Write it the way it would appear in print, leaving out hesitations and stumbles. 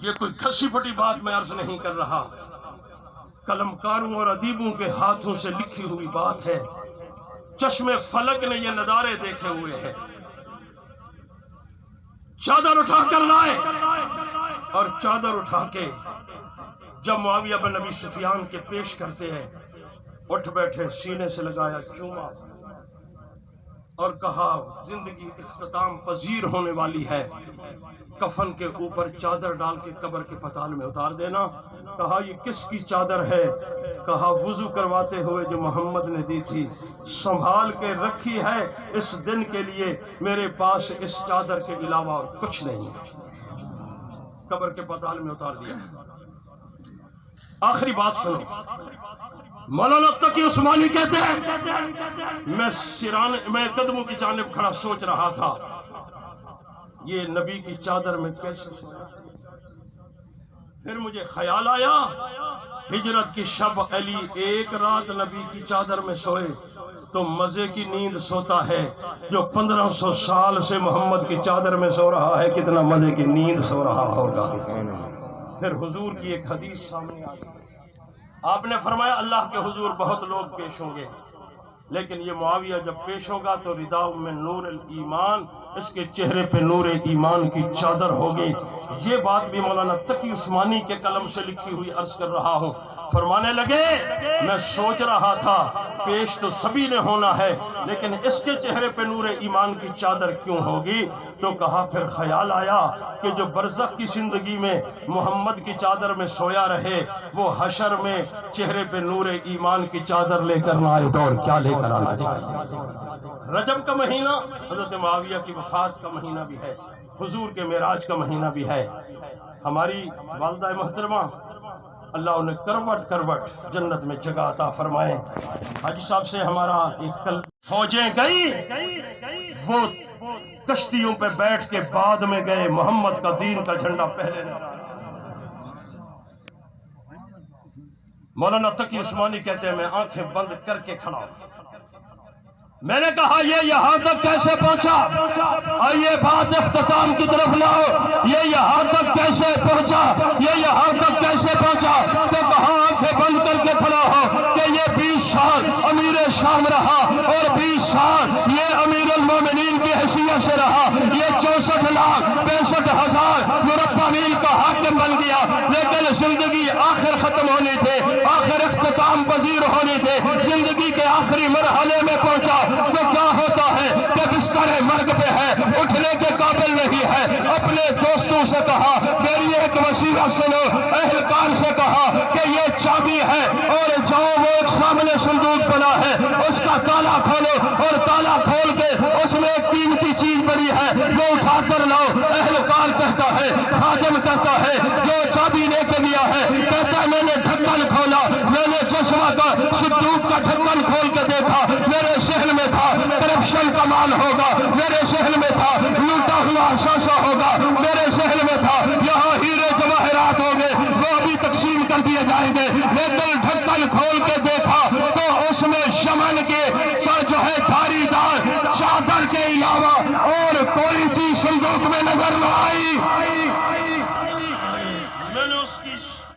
یہ کوئی کھسی پھٹی بات میں عرض نہیں کر رہا، قلمکاروں اور ادیبوں کے ہاتھوں سے لکھی ہوئی بات ہے۔ چشم فلک نے یہ نظارے دیکھے ہوئے ہیں۔ چادر اٹھا کر لائے اور چادر اٹھا کے جب معاویہ بن ابی سفیان کے پیش کرتے ہیں، اٹھ بیٹھے، سینے سے لگایا، چوما اور کہا زندگی اختتام پذیر ہونے والی ہے، کفن کے اوپر چادر ڈال کے قبر کے پتال میں اتار دینا۔ کہا یہ کس کی چادر ہے؟ کہا وضو کرواتے ہوئے جو محمد نے دی تھی، سنبھال کے رکھی ہے اس دن کے لیے، میرے پاس اس چادر کے علاوہ اور کچھ نہیں۔ قبر کے پتال میں اتار دیا۔ آخری بات سنو، مولانا تقی عثمانی کہتے ہیں میں قدموں کی جانب کھڑا سوچ رہا تھا، یہ نبی کی چادر میں کیسے سویا؟ پھر مجھے خیال آیا ہجرت کی شب علی ایک رات نبی کی چادر میں سوئے تو مزے کی نیند سوتا ہے، جو 1500 سال سے محمد کی چادر میں سو رہا ہے کتنا مزے کی نیند سو رہا ہوگا۔ پھر حضور کی ایک حدیث سامنے آئی، آپ نے فرمایا اللہ کے حضور بہت لوگ پیش ہوں گے، لیکن یہ معاویہ جب پیش ہوگا تو رداء میں نور الایمان، اس کے چہرے پہ نور ایمان کی چادر ہوگی۔ یہ بات بھی مولانا تقی عثمانی کے قلم سے لکھی ہوئی عرض کر رہا ہوں۔ فرمانے لگے میں سوچ رہا تھا پیش تو سبھی نے ہونا ہے، لیکن اس کے چہرے پہ نور ایمان کی چادر کیوں ہوگی؟ تو کہا پھر خیال آیا کہ جو برزخ کی زندگی میں محمد کی چادر میں سویا رہے، وہ حشر میں چہرے پہ نور ایمان کی چادر لے کر نہ آئے تو اور کیا لے کر آنا چاہیے؟ رجب کا مہینہ حضرت معاویہ کی وفات کا مہینہ بھی ہے، حضور کے معراج کا مہینہ بھی ہے۔ ہماری والدہ محترمہ اللہ انہیں کروٹ کروٹ جنت میں جگہ عطا فرمائے۔ حاجی صاحب سے ہمارا ایک کل فوجیں گئی، وہ کشتیوں پہ بیٹھ کے بعد میں گئے، محمد کا دین کا جھنڈا پہلے نہ۔ مولانا تقی عثمانی کہتے ہیں میں آنکھیں بند کر کے کھڑا ہوں، میں نے کہا یہ یہاں تک کیسے پہنچا؟ آئیے بات اختتام کی طرف لاؤ، یہ یہاں تک کیسے پہنچا؟ یہ یہاں تک کیسے پہنچا؟ تو کہاں آنکھیں بند کر کے کھڑا ہو کہ یہ 20 سال امیر شام رہا اور 20 سال یہ امیر المومنین کی حیثیت سے رہا، یہ 64,65,000 مربع میل کا حاکم بن گیا، لیکن زندگی آخر ختم ہونی تھی، آخر اختتام پذیر ہونی تھی، زندگی کے آخری مرحلے میں پہنچا تو کیا ہوتا ہے کہ بستر مرگ پہ ہے، اٹھنے کے قابل نہیں ہے۔ اپنے دوستوں سے کہا میری ایک وصیت سنو، اہلکار سے کہا کہ یہ چابی ہے اور جاؤ وہ ایک سامنے صندوق بنا ہے اس کا تالا کھولو، اور تالا کھول کے اس میں ایک قیمتی چیز پڑی ہے وہ اٹھا کر لاؤ۔ اہلکار کہتا ہے، خادم کہتا ہے جو چابی لے کے لیا ہے، کہتا ہے میں نے ڈھکن کھولا، میں نے چشمہ کا صندوق کا ڈھکن کھول کے دیکھا، میرے ذہن میں تھا کرپشن کا مال ہوگا۔